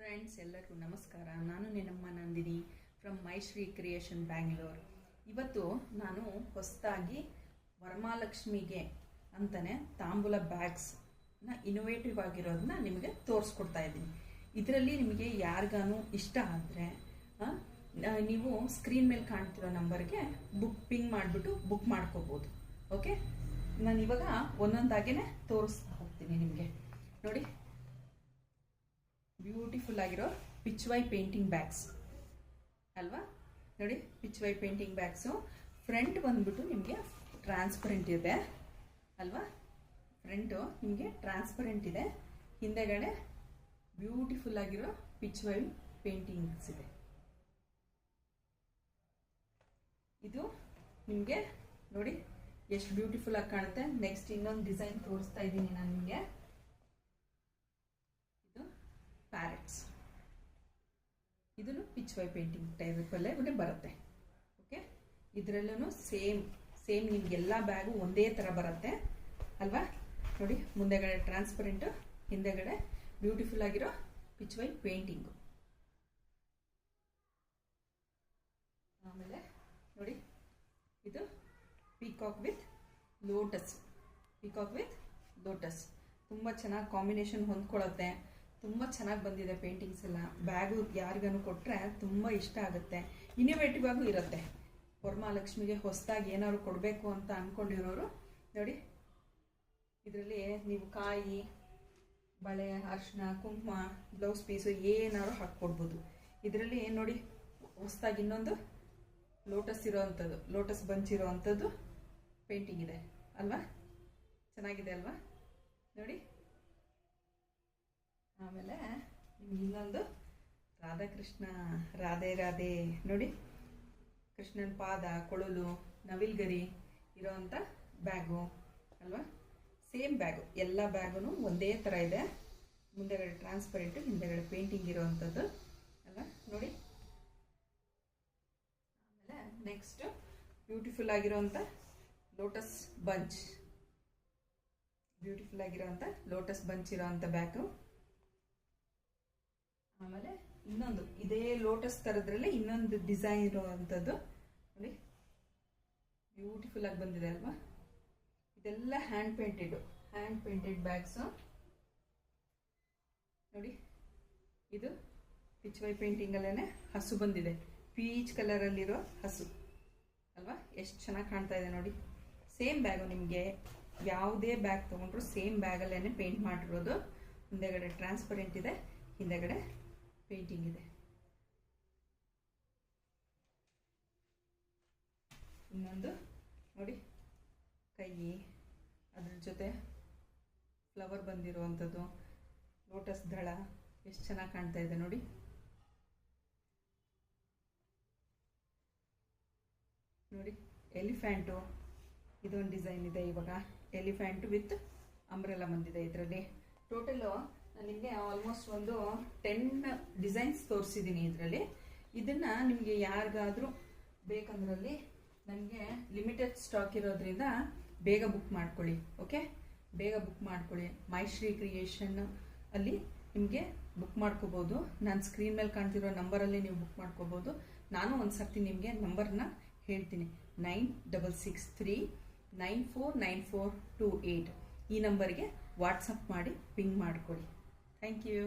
Friends ಎಲ್ಲರಿಗೂ ನಮಸ್ಕಾರ. ನಾನು ನಿನ್ನಮ್ಮ ನಂದಿನಿ ಫ್ರಮ್ ಮೈಶ್ರೀ ಕ್ರಿಯೇಷನ್ ಬ್ಯಾಂಗ್ಳೂರ್. ಇವತ್ತು ನಾನು ಹೊಸದಾಗಿ ವರಮಹಾಲಕ್ಷ್ಮಿಗೆ ಅಂತಾನೆ ತಾಂಬೂಲ ಬ್ಯಾಗ್ಸ್ನ ಇನೋವೇಟಿವ್ ಆಗಿರೋದನ್ನ ನಿಮಗೆ ತೋರಿಸ್ಕೊಡ್ತಾ ಇದ್ದೀನಿ. ಇದರಲ್ಲಿ ನಿಮಗೆ ಯಾರಿಗಾನು ಇಷ್ಟ ಆದರೆ ನೀವು ಸ್ಕ್ರೀನ್ ಮೇಲೆ ಕಾಣ್ತಿರೋ ನಂಬರ್ಗೆ ಪಿಂಗ್ ಮಾಡಿಬಿಟ್ಟು ಬುಕ್ ಮಾಡ್ಕೋಬೋದು. ಓಕೆ, ನಾನು ಇವಾಗ ಒಂದೊಂದಾಗೇ ತೋರಿಸ್ತಾ ಹೋಗ್ತೀನಿ ನಿಮಗೆ. ನೋಡಿ, ಬ್ಯೂಟಿಫುಲ್ ಆಗಿರೋ ಪಿಚ್ವೈ ಪೇಂಟಿಂಗ್ ಬ್ಯಾಗ್ಸ್ ಅಲ್ವಾ. ನೋಡಿ, ಪಿಚ್ವೈ ಪೇಂಟಿಂಗ್ ಬ್ಯಾಗ್ಸು ಫ್ರಂಟ್ ಬಂದ್ಬಿಟ್ಟು ನಿಮಗೆ ಟ್ರಾನ್ಸ್ಪರೆಂಟ್ ಇದೆ ಅಲ್ವಾ. ಫ್ರಂಟು ನಿಮಗೆ ಟ್ರಾನ್ಸ್ಪರೆಂಟ್ ಇದೆ, ಹಿಂದೆಗಡೆ ಬ್ಯೂಟಿಫುಲ್ ಆಗಿರೋ ಪಿಚ್ವೈ ಪೇಂಟಿಂಗ್ಸ್ ಇದೆ. ಇದು ನಿಮಗೆ ನೋಡಿ ಎಷ್ಟು ಬ್ಯೂಟಿಫುಲ್ ಆಗಿ ಕಾಣುತ್ತೆ. ನೆಕ್ಸ್ಟ್ ಇನ್ನೊಂದು ಡಿಸೈನ್ ತೋರಿಸ್ತಾ ಇದ್ದೀನಿ ನಾನು ನಿಮಗೆ. ಪ್ಯಾರೆಟ್ಸ್, ಇದನ್ನು ಪಿಚ್ವೈ ಪೇಂಟಿಂಗ್ ಟೈಪಲ್ಲೇ ಬರುತ್ತೆ. ಓಕೆ, ಇದರಲ್ಲೂ ಸೇಮ್ ನಿಮಗೆಲ್ಲ ಬ್ಯಾಗು ಒಂದೇ ಥರ ಬರುತ್ತೆ ಅಲ್ವಾ. ನೋಡಿ, ಮುಂದೆಗಡೆ ಟ್ರಾನ್ಸ್ಪರೆಂಟು, ಹಿಂದೆಗಡೆ ಬ್ಯೂಟಿಫುಲ್ ಆಗಿರೋ ಪಿಚ್ವೈ ಪೇಂಟಿಂಗು. ಆಮೇಲೆ ನೋಡಿ, ಇದು peacock with lotus. Peacock with lotus ತುಂಬ ಚೆನ್ನಾಗಿ ಕಾಂಬಿನೇಷನ್ ಹೊಂದ್ಕೊಳ್ಳುತ್ತೆ. ತುಂಬ ಚೆನ್ನಾಗಿ ಬಂದಿದೆ ಪೇಂಟಿಂಗ್ಸ್ ಎಲ್ಲ. ಬ್ಯಾಗು ಯಾರಿಗಾನು ಕೊಟ್ಟರೆ ತುಂಬ ಇಷ್ಟ ಆಗುತ್ತೆ. ಇನೋವೇಟಿವ್ ಆಗೂ ಇರುತ್ತೆ. ವರಮಹಾಲಕ್ಷ್ಮಿಗೆ ಹೊಸದಾಗಿ ಏನಾದ್ರು ಕೊಡಬೇಕು ಅಂತ ಅಂದ್ಕೊಂಡಿರೋರು ನೋಡಿ, ಇದರಲ್ಲಿ ನೀವು ಕಾಯಿ, ಬಳೆ, ಅರಿಶಿನ, ಕುಂಕುಮ, ಬ್ಲೌಸ್ ಪೀಸು ಏನಾದ್ರು ಹಾಕ್ಕೊಡ್ಬೋದು. ಇದರಲ್ಲಿ ನೋಡಿ, ಹೊಸದಾಗಿ ಇನ್ನೊಂದು ಲೋಟಸ್ ಇರೋವಂಥದ್ದು, ಲೋಟಸ್ ಬಂಚ್ ಇರೋವಂಥದ್ದು ಪೇಂಟಿಂಗ್ ಇದೆ ಅಲ್ವಾ. ಚೆನ್ನಾಗಿದೆ ಅಲ್ವಾ ನೋಡಿ. ಆಮೇಲೆ ನಿಮ್ಗೆ ಇನ್ನೊಂದು ರಾಧಾಕೃಷ್ಣ, ರಾಧೆ ರಾಧೆ ನೋಡಿ, ಕೃಷ್ಣನ ಪಾದ, ಕೊಳಲು, ನವಿಲ್ಗರಿ ಇರೋವಂಥ ಬ್ಯಾಗು ಅಲ್ವಾ. ಸೇಮ್ ಬ್ಯಾಗು, ಎಲ್ಲ ಬ್ಯಾಗು ಒಂದೇ ಥರ ಇದೆ. ಮುಂದೆಗಡೆ ಟ್ರಾನ್ಸ್ಪರೆಂಟು, ಹಿಂದೆಗಡೆ ಪೇಂಟಿಂಗ್ ಇರೋವಂಥದ್ದು ಅಲ್ವಾ ನೋಡಿ. ಆಮೇಲೆ ನೆಕ್ಸ್ಟು ಬ್ಯೂಟಿಫುಲ್ ಆಗಿರೋವಂಥ ಲೋಟಸ್ ಬಂಚ್, ಬ್ಯೂಟಿಫುಲ್ ಆಗಿರೋವಂಥ ಲೋಟಸ್ ಬಂಚ್ ಇರೋವಂಥ ಬ್ಯಾಗು. ಆಮೇಲೆ ಇನ್ನೊಂದು ಇದೇ ಲೋಟಸ್ ಥರದ್ರಲ್ಲೇ ಇನ್ನೊಂದು ಡಿಸೈನ್ ಇರುವಂಥದ್ದು ನೋಡಿ, ಬ್ಯೂಟಿಫುಲ್ ಆಗಿ ಬಂದಿದೆ ಅಲ್ವಾ. ಇದೆಲ್ಲ ಹ್ಯಾಂಡ್ ಪೇಂಟೆಡ್ ಬ್ಯಾಗ್ಸು ನೋಡಿ. ಇದು ಪಿಚ್ವೈ ಪೇಂಟಿಂಗಲ್ಲೇ ಹಸು ಬಂದಿದೆ, ಪೀಚ್ ಕಲರಲ್ಲಿರೋ ಹಸು ಅಲ್ವಾ. ಎಷ್ಟು ಚೆನ್ನಾಗಿ ಕಾಣ್ತಾ ಇದೆ ನೋಡಿ. ಸೇಮ್ ಬ್ಯಾಗು, ನಿಮಗೆ ಯಾವುದೇ ಬ್ಯಾಗ್ ತೊಗೊಂಡ್ರು ಸೇಮ್ ಬ್ಯಾಗಲ್ಲೇ ಪೇಂಟ್ ಮಾಡಿರೋದು. ಮುಂದೆಗಡೆ ಟ್ರಾನ್ಸ್ಪರೆಂಟ್ ಇದೆ, ಹಿಂದೆಗಡೆ ಪೇಂಟಿಂಗ್ ಇದೆ. ಇನ್ನೊಂದು ನೋಡಿ, ಕೈ, ಅದ್ರ ಜೊತೆ ಫ್ಲವರ್ ಬಂದಿರುವಂಥದ್ದು, ಲೋಟಸ್ ದಳ ಎಷ್ಟು ಚೆನ್ನಾಗಿ ಕಾಣ್ತಾ ಇದೆ ನೋಡಿ. ನೋಡಿ, ಎಲಿಫ್ಯಾಂಟು ಇದೊಂದು ಡಿಸೈನ್ ಇದೆ. ಇವಾಗ ಎಲಿಫ್ಯಾಂಟು ವಿತ್ ಅಂಬ್ರೆಲಾ ಬಂದಿದೆ ಇದರಲ್ಲಿ. ಟೋಟಲು ನಾನು ನಿಮಗೆ ಆಲ್ಮೋಸ್ಟ್ ಒಂದು 10 ಡಿಸೈನ್ಸ್ ತೋರಿಸಿದ್ದೀನಿ ಇದರಲ್ಲಿ. ಇದನ್ನು ನಿಮಗೆ ಯಾರಿಗಾದರೂ ಬೇಕಂದ್ರಲ್ಲಿ ನನಗೆ ಲಿಮಿಟೆಡ್ ಸ್ಟಾಕ್ ಇರೋದ್ರಿಂದ ಬೇಗ ಬುಕ್ ಮಾಡ್ಕೊಳ್ಳಿ. ಓಕೆ, ಬೇಗ ಬುಕ್ ಮಾಡ್ಕೊಳ್ಳಿ. ಮೈಶ್ರೀ ಕ್ರಿಯೇಷನ್ ಅಲ್ಲಿ ನಿಮಗೆ ಬುಕ್ ಮಾಡ್ಕೋಬೋದು. ನಾನು ಸ್ಕ್ರೀನ್ ಮೇಲೆ ಕಾಣ್ತಿರೋ ನಂಬರಲ್ಲಿ ನೀವು ಬುಕ್ ಮಾಡ್ಕೋಬೋದು. ನಾನು ಒಂದು ಸರ್ತಿ ನಿಮಗೆ ನಂಬರ್ನ ಹೇಳ್ತೀನಿ, 9663949428. ಈ ನಂಬರ್ಗೆ ವಾಟ್ಸಪ್ ಮಾಡಿ ಪಿಂಗ್ ಮಾಡಿಕೊಡಿ. Thank you.